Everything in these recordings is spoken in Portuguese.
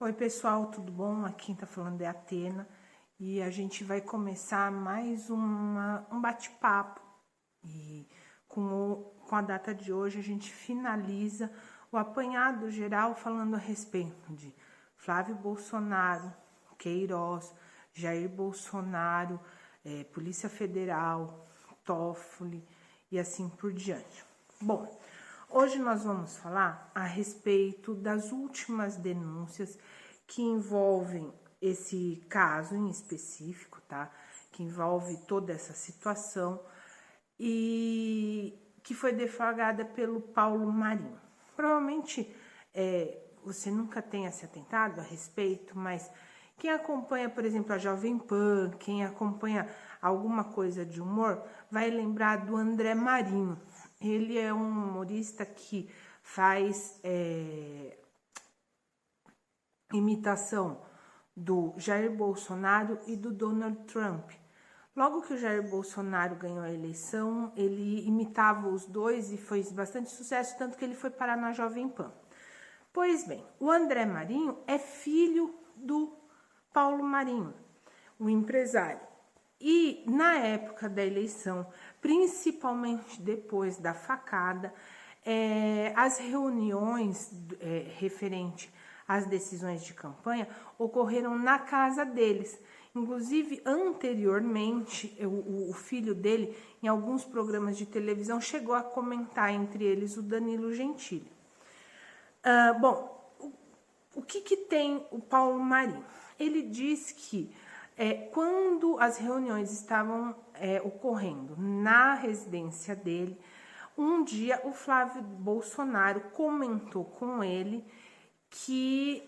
Oi pessoal, tudo bom? Aqui quem tá falando é a Atena e a gente vai começar mais um bate-papo e com a data de hoje a gente finaliza o apanhado geral falando a respeito de Flávio Bolsonaro, Queiroz, Jair Bolsonaro, Polícia Federal, Toffoli e assim por diante. Bom, hoje nós vamos falar a respeito das últimas denúncias que envolvem esse caso em específico, tá? Que envolve toda essa situação e que foi deflagrada pelo Paulo Marinho. Provavelmente você nunca tenha se atentado a respeito, mas quem acompanha, por exemplo, a Jovem Pan, quem acompanha alguma coisa de humor, vai lembrar do André Marinho. Ele é um humorista que faz imitação do Jair Bolsonaro e do Donald Trump. Logo que o Jair Bolsonaro ganhou a eleição, ele imitava os dois e foi bastante sucesso, tanto que ele foi parar na Jovem Pan. Pois bem, o André Marinho é filho do Paulo Marinho, o empresário. E na época da eleição, principalmente depois da facada, as reuniões referente às decisões de campanha ocorreram na casa deles. Inclusive, anteriormente, o filho dele, em alguns programas de televisão, chegou a comentar, entre eles, o Danilo Gentili. O que tem o Paulo Marinho? Ele diz que quando as reuniões estavam ocorrendo na residência dele, um dia o Flávio Bolsonaro comentou com ele que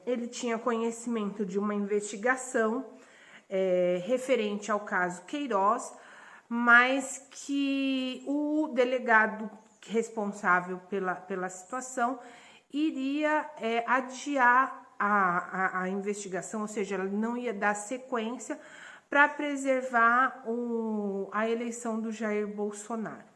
ele tinha conhecimento de uma investigação referente ao caso Queiroz, mas que o delegado responsável pela situação iria adiar a investigação, ou seja, ela não ia dar sequência para preservar a eleição do Jair Bolsonaro.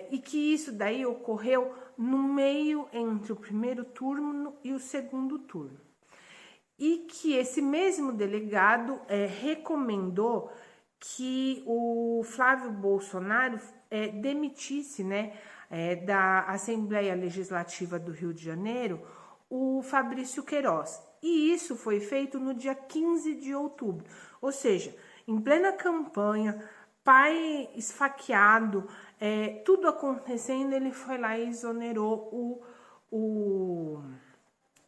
E que isso daí ocorreu no meio entre o primeiro turno e o segundo turno. E que esse mesmo delegado recomendou que o Flávio Bolsonaro demitisse, da Assembleia Legislativa do Rio de Janeiro, o Fabrício Queiroz. E isso foi feito no dia 15 de outubro, ou seja, em plena campanha, pai esfaqueado, tudo acontecendo, ele foi lá e exonerou o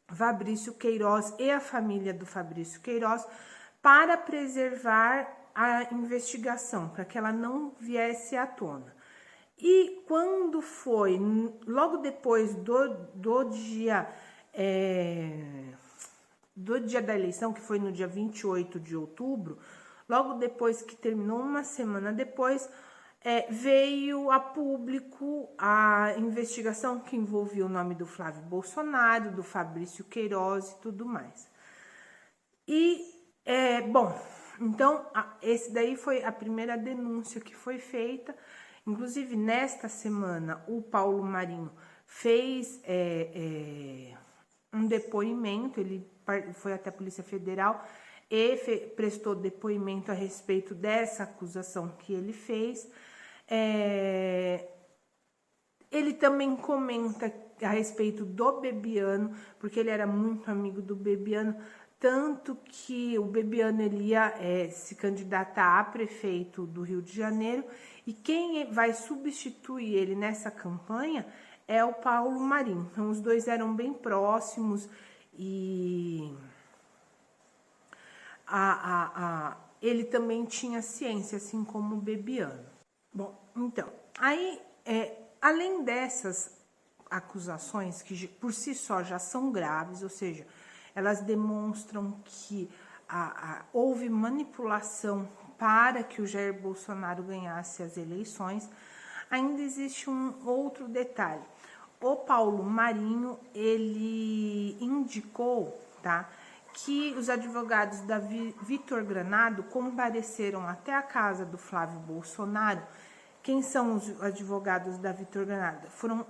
Fabrício Queiroz e a família do Fabrício Queiroz para preservar a investigação, para que ela não viesse à tona. E quando foi, logo depois do dia da eleição, que foi no dia 28 de outubro, logo depois que terminou, uma semana depois, veio a público a investigação que envolvia o nome do Flávio Bolsonaro, do Fabrício Queiroz e tudo mais. E, então, esse daí foi a primeira denúncia que foi feita. Inclusive, nesta semana, o Paulo Marinho fez um depoimento, ele foi até a Polícia Federal e prestou depoimento a respeito dessa acusação que ele fez. Ele também comenta a respeito do Bebiano, porque ele era muito amigo do Bebiano, tanto que o Bebiano ele ia se candidatar a prefeito do Rio de Janeiro, e quem vai substituir ele nessa campanha é o Paulo Marinho. Então, os dois eram bem próximos e ele também tinha ciência, assim como o Bebiano. Bom, então, aí, além dessas acusações, que por si só já são graves, ou seja, elas demonstram que houve manipulação para que o Jair Bolsonaro ganhasse as eleições, ainda existe um outro detalhe. O Paulo Marinho, ele indicou, que os advogados da Vitor Granado compareceram até a casa do Flávio Bolsonaro. Quem são os advogados da Vitor Granado? Foram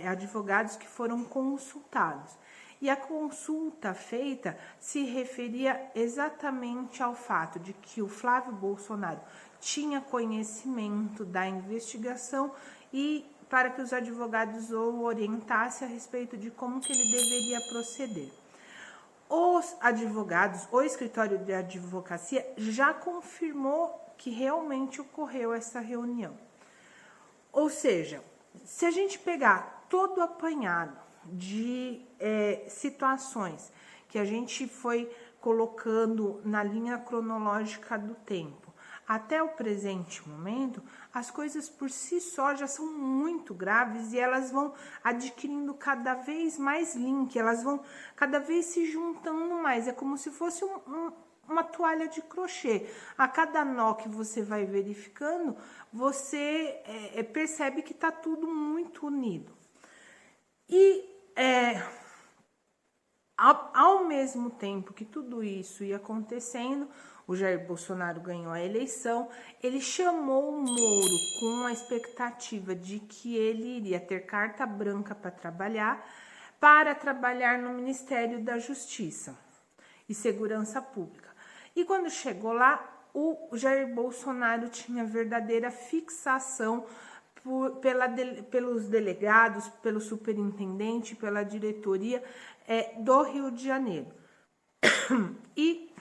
advogados que foram consultados. E a consulta feita se referia exatamente ao fato de que o Flávio Bolsonaro tinha conhecimento da investigação e para que os advogados o orientassem a respeito de como que ele deveria proceder. Os advogados, o escritório de advocacia já confirmou que realmente ocorreu essa reunião. Ou seja, se a gente pegar todo o apanhado de situações que a gente foi colocando na linha cronológica do tempo até o presente momento, as coisas por si só já são muito graves e elas vão adquirindo cada vez mais link, elas vão cada vez se juntando mais. É como se fosse uma toalha de crochê. A cada nó que você vai verificando, você percebe que está tudo muito unido. E ao mesmo tempo que tudo isso ia acontecendo, o Jair Bolsonaro ganhou a eleição, ele chamou o Moro com a expectativa de que ele iria ter carta branca para trabalhar no Ministério da Justiça e Segurança Pública. E quando chegou lá, o Jair Bolsonaro tinha verdadeira fixação pelos delegados, pelo superintendente, pela diretoria do Rio de Janeiro. E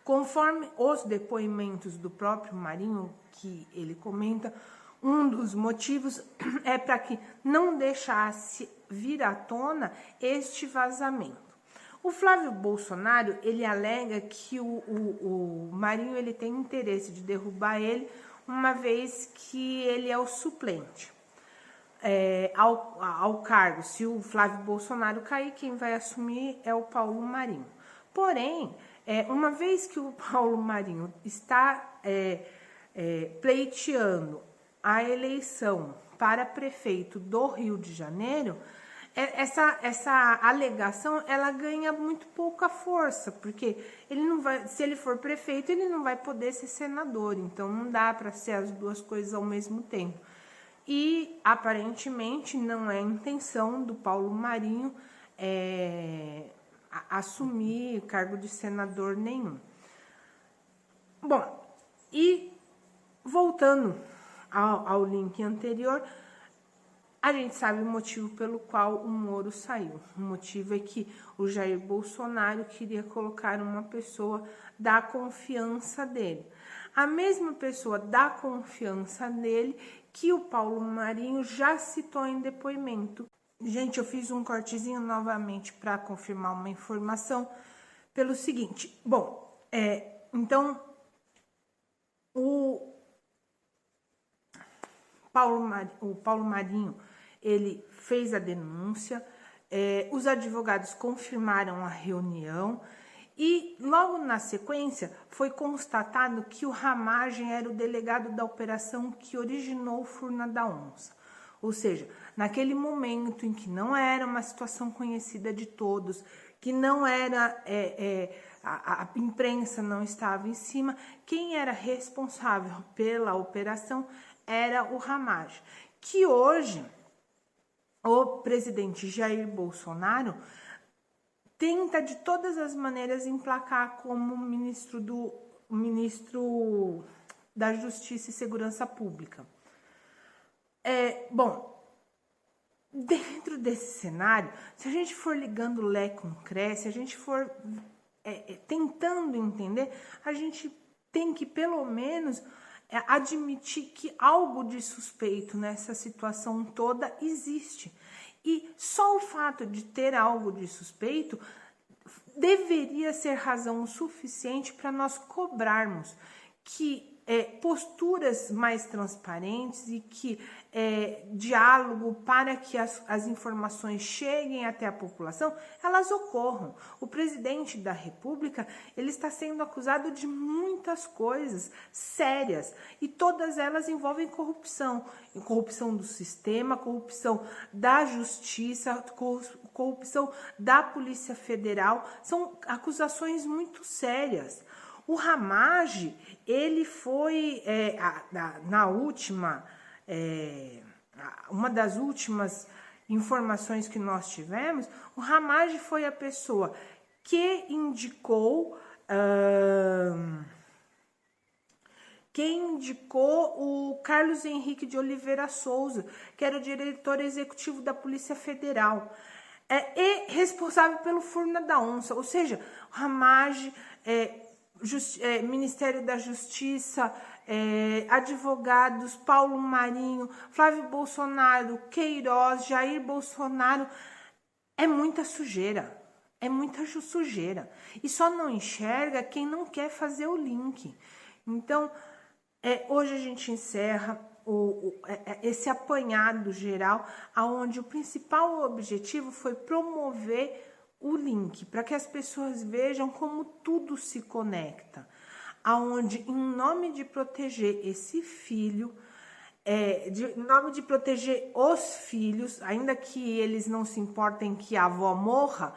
conforme os depoimentos do próprio Marinho, que ele comenta, um dos motivos é para que não deixasse vir à tona este vazamento. O Flávio Bolsonaro, ele alega que o Marinho ele tem interesse de derrubar ele, uma vez que ele é o suplente ao cargo. Se o Flávio Bolsonaro cair, quem vai assumir é o Paulo Marinho. Porém, uma vez que o Paulo Marinho está pleiteando a eleição para prefeito do Rio de Janeiro, essa alegação ela ganha muito pouca força, porque ele não vai, se ele for prefeito, ele não vai poder ser senador, então não dá para ser as duas coisas ao mesmo tempo. E aparentemente não é a intenção do Paulo Marinho assumir o cargo de senador nenhum. Bom, e voltando ao link anterior, a gente sabe o motivo pelo qual o Moro saiu. O motivo é que o Jair Bolsonaro queria colocar uma pessoa da confiança dele. A mesma pessoa da confiança dele que o Paulo Marinho já citou em depoimento. Gente, eu fiz um cortezinho novamente para confirmar uma informação pelo seguinte. Bom, então, o Paulo Marinho, ele fez a denúncia, os advogados confirmaram a reunião e logo na sequência foi constatado que o Ramagem era o delegado da operação que originou o Furna da Onça. Ou seja, naquele momento em que não era uma situação conhecida de todos, que não era, a imprensa não estava em cima, quem era responsável pela operação era o Ramagem, que hoje o presidente Jair Bolsonaro tenta de todas as maneiras emplacar como ministro da Justiça e Segurança Pública. Bom, dentro desse cenário, se a gente for ligando Lé com Cré, se a gente for tentando entender, a gente tem que pelo menos admitir que algo de suspeito nessa situação toda existe. E só o fato de ter algo de suspeito deveria ser razão suficiente para nós cobrarmos que posturas mais transparentes e que diálogo para que as informações cheguem até a população, elas ocorram. O presidente da República, ele está sendo acusado de muitas coisas sérias e todas elas envolvem corrupção. Corrupção do sistema, corrupção da justiça, corrupção da Polícia Federal, são acusações muito sérias. O Ramagem, ele foi, na última uma das últimas informações que nós tivemos, o Ramage foi a pessoa que indicou o Carlos Henrique de Oliveira Souza, que era o diretor executivo da Polícia Federal, e responsável pelo Furna da Onça, ou seja, o Ramage, Ministério da Justiça, advogados, Paulo Marinho, Flávio Bolsonaro, Queiroz, Jair Bolsonaro, é muita sujeira. É muita sujeira. E só não enxerga quem não quer fazer o link. Então, hoje a gente encerra esse apanhado geral, onde o principal objetivo foi promover o link, para que as pessoas vejam como tudo se conecta. Aonde, em nome de proteger esse filho, em nome de proteger os filhos, ainda que eles não se importem que a avó morra,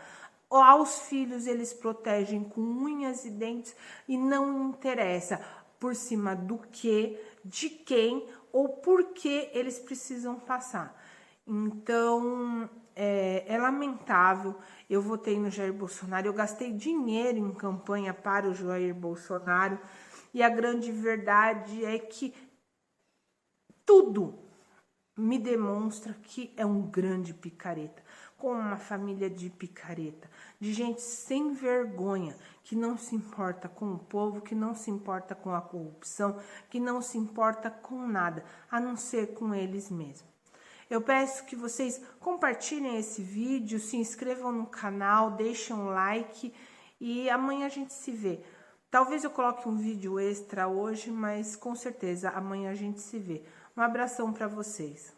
aos filhos eles protegem com unhas e dentes e não interessa por cima do que, de quem ou por que eles precisam passar. Então, é lamentável. Eu votei no Jair Bolsonaro, eu gastei dinheiro em campanha para o Jair Bolsonaro e a grande verdade é que tudo me demonstra que é um grande picareta, com uma família de picareta, de gente sem vergonha, que não se importa com o povo, que não se importa com a corrupção, que não se importa com nada, a não ser com eles mesmos. Eu peço que vocês compartilhem esse vídeo, se inscrevam no canal, deixem um like e amanhã a gente se vê. Talvez eu coloque um vídeo extra hoje, mas com certeza amanhã a gente se vê. Um abração para vocês.